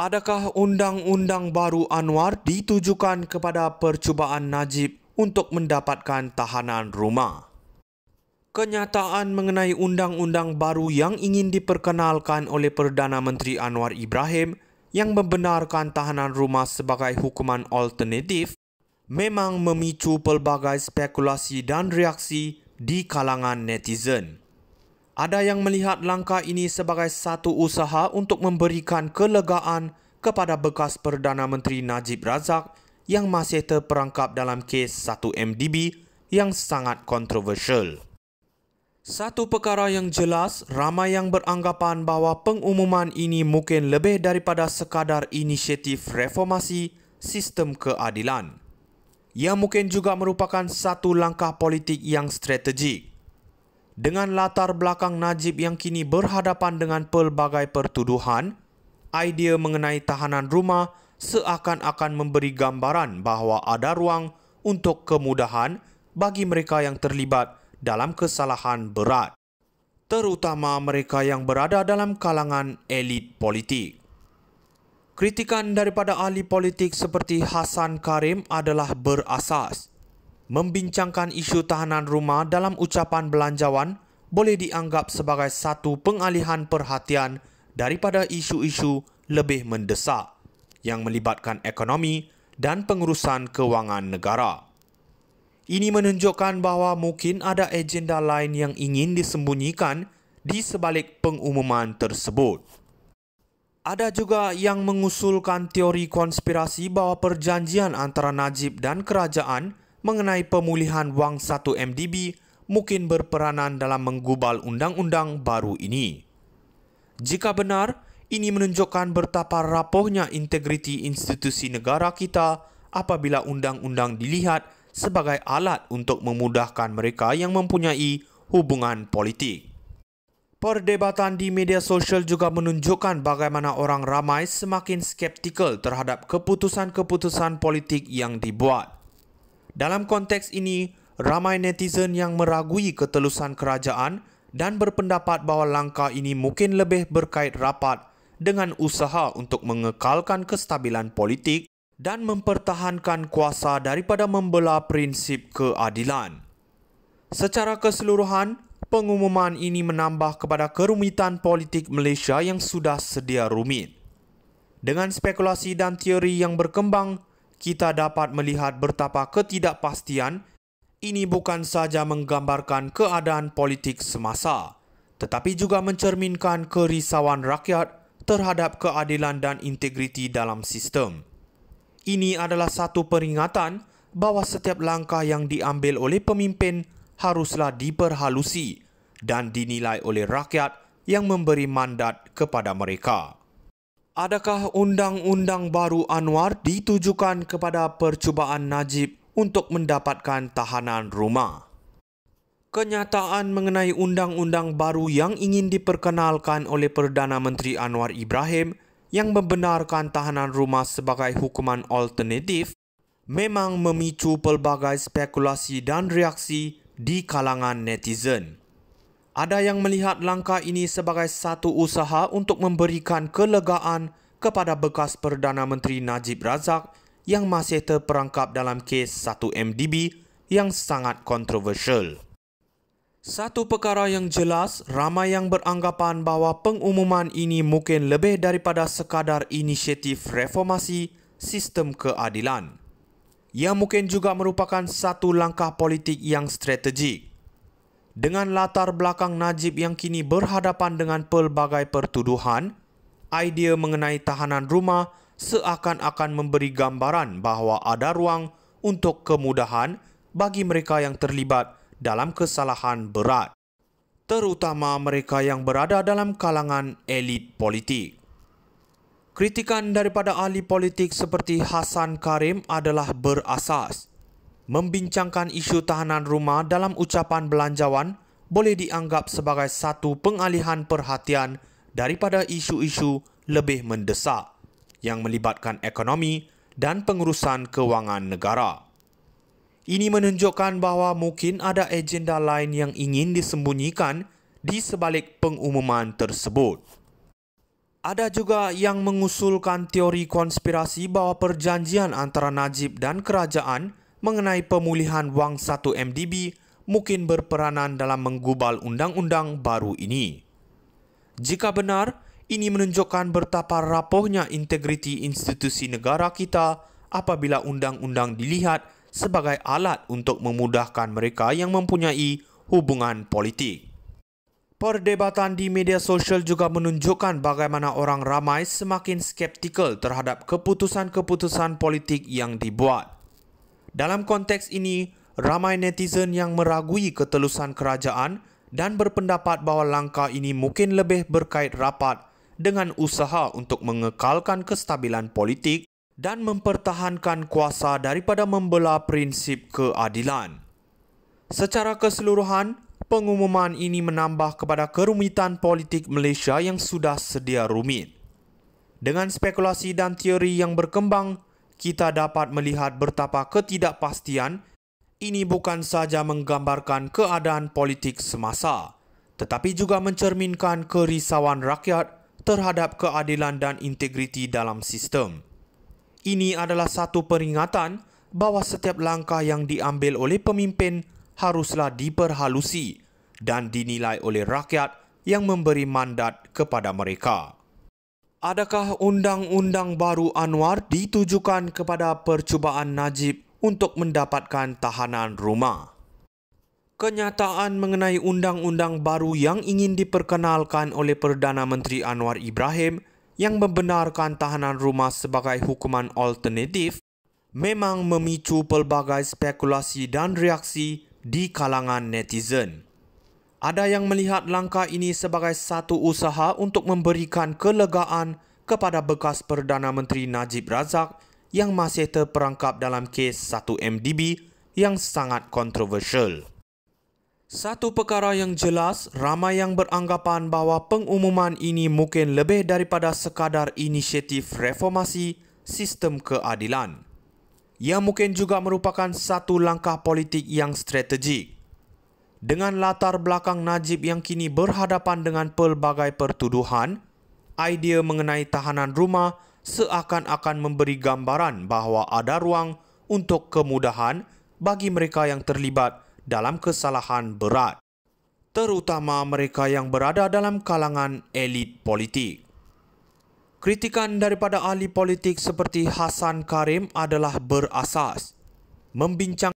Adakah undang-undang baru Anwar ditujukan kepada percubaan Najib untuk mendapatkan tahanan rumah? Kenyataan mengenai undang-undang baru yang ingin diperkenalkan oleh Perdana Menteri Anwar Ibrahim yang membenarkan tahanan rumah sebagai hukuman alternatif memang memicu pelbagai spekulasi dan reaksi di kalangan netizen. Ada yang melihat langkah ini sebagai satu usaha untuk memberikan kelegaan kepada bekas Perdana Menteri Najib Razak yang masih terperangkap dalam kes 1MDB yang sangat kontroversial. Satu perkara yang jelas, ramai yang beranggapan bahawa pengumuman ini mungkin lebih daripada sekadar inisiatif reformasi sistem keadilan. Ia mungkin juga merupakan satu langkah politik yang strategik. Dengan latar belakang Najib yang kini berhadapan dengan pelbagai pertuduhan, idea mengenai tahanan rumah seakan-akan memberi gambaran bahawa ada ruang untuk kemudahan bagi mereka yang terlibat dalam kesalahan berat, terutama mereka yang berada dalam kalangan elit politik. Kritikan daripada ahli politik seperti Hassan Karim adalah berasas. Membincangkan isu tahanan rumah dalam ucapan belanjawan boleh dianggap sebagai satu pengalihan perhatian daripada isu-isu lebih mendesak yang melibatkan ekonomi dan pengurusan kewangan negara. Ini menunjukkan bahawa mungkin ada agenda lain yang ingin disembunyikan di sebalik pengumuman tersebut. Ada juga yang mengusulkan teori konspirasi bahawa perjanjian antara Najib dan kerajaan mengenai pemulihan wang 1MDB mungkin berperanan dalam menggubal undang-undang baru ini. Jika benar, ini menunjukkan betapa rapuhnya integriti institusi negara kita apabila undang-undang dilihat sebagai alat untuk memudahkan mereka yang mempunyai hubungan politik. Perdebatan di media sosial juga menunjukkan bagaimana orang ramai semakin skeptikal terhadap keputusan-keputusan politik yang dibuat. Dalam konteks ini, ramai netizen yang meragui ketelusan kerajaan dan berpendapat bahawa langkah ini mungkin lebih berkait rapat dengan usaha untuk mengekalkan kestabilan politik dan mempertahankan kuasa daripada membela prinsip keadilan. Secara keseluruhan, pengumuman ini menambah kepada kerumitan politik Malaysia yang sudah sedia rumit. Dengan spekulasi dan teori yang berkembang, kita dapat melihat betapa ketidakpastian ini bukan sahaja menggambarkan keadaan politik semasa, tetapi juga mencerminkan kerisauan rakyat terhadap keadilan dan integriti dalam sistem. Ini adalah satu peringatan bahawa setiap langkah yang diambil oleh pemimpin haruslah diperhalusi dan dinilai oleh rakyat yang memberi mandat kepada mereka. Adakah undang-undang baru Anwar ditujukan kepada percubaan Najib untuk mendapatkan tahanan rumah? Kenyataan mengenai undang-undang baru yang ingin diperkenalkan oleh Perdana Menteri Anwar Ibrahim yang membenarkan tahanan rumah sebagai hukuman alternatif memang memicu pelbagai spekulasi dan reaksi di kalangan netizen. Ada yang melihat langkah ini sebagai satu usaha untuk memberikan kelegaan kepada bekas Perdana Menteri Najib Razak yang masih terperangkap dalam kes 1MDB yang sangat kontroversial. Satu perkara yang jelas, ramai yang beranggapan bahawa pengumuman ini mungkin lebih daripada sekadar inisiatif reformasi sistem keadilan. Ia mungkin juga merupakan satu langkah politik yang strategik. Dengan latar belakang Najib yang kini berhadapan dengan pelbagai pertuduhan, idea mengenai tahanan rumah seakan-akan memberi gambaran bahawa ada ruang untuk kemudahan bagi mereka yang terlibat dalam kesalahan berat, terutama mereka yang berada dalam kalangan elit politik. Kritikan daripada ahli politik seperti Hassan Karim adalah berasas. Membincangkan isu tahanan rumah dalam ucapan belanjawan boleh dianggap sebagai satu pengalihan perhatian daripada isu-isu lebih mendesak yang melibatkan ekonomi dan pengurusan kewangan negara. Ini menunjukkan bahawa mungkin ada agenda lain yang ingin disembunyikan di sebalik pengumuman tersebut. Ada juga yang mengusulkan teori konspirasi bahawa perjanjian antara Najib dan kerajaan mengenai pemulihan wang 1 MDB mungkin berperanan dalam menggubal undang-undang baru ini. Jika benar, ini menunjukkan betapa rapuhnya integriti institusi negara kita apabila undang-undang dilihat sebagai alat untuk memudahkan mereka yang mempunyai hubungan politik. Perdebatan di media sosial juga menunjukkan bagaimana orang ramai semakin skeptikal terhadap keputusan-keputusan politik yang dibuat. Dalam konteks ini, ramai netizen yang meragui ketelusan kerajaan dan berpendapat bahawa langkah ini mungkin lebih berkait rapat dengan usaha untuk mengekalkan kestabilan politik dan mempertahankan kuasa daripada membela prinsip keadilan. Secara keseluruhan, pengumuman ini menambah kepada kerumitan politik Malaysia yang sudah sedia rumit. Dengan spekulasi dan teori yang berkembang, kita dapat melihat betapa ketidakpastian ini bukan sahaja menggambarkan keadaan politik semasa, tetapi juga mencerminkan kerisauan rakyat terhadap keadilan dan integriti dalam sistem. Ini adalah satu peringatan bahawa setiap langkah yang diambil oleh pemimpin haruslah diperhalusi dan dinilai oleh rakyat yang memberi mandat kepada mereka. Adakah undang-undang baru Anwar ditujukan kepada percubaan Najib untuk mendapatkan tahanan rumah? Kenyataan mengenai undang-undang baru yang ingin diperkenalkan oleh Perdana Menteri Anwar Ibrahim yang membenarkan tahanan rumah sebagai hukuman alternatif memang memicu pelbagai spekulasi dan reaksi di kalangan netizen. Ada yang melihat langkah ini sebagai satu usaha untuk memberikan kelegaan kepada bekas Perdana Menteri Najib Razak yang masih terperangkap dalam kes 1 MDB yang sangat kontroversial. Satu perkara yang jelas, ramai yang beranggapan bahawa pengumuman ini mungkin lebih daripada sekadar inisiatif reformasi sistem keadilan. Ia mungkin juga merupakan satu langkah politik yang strategik. Dengan latar belakang Najib yang kini berhadapan dengan pelbagai pertuduhan, idea mengenai tahanan rumah seakan-akan memberi gambaran bahawa ada ruang untuk kemudahan bagi mereka yang terlibat dalam kesalahan berat, terutama mereka yang berada dalam kalangan elit politik. Kritikan daripada ahli politik seperti Hassan Karim adalah berasas. Membincang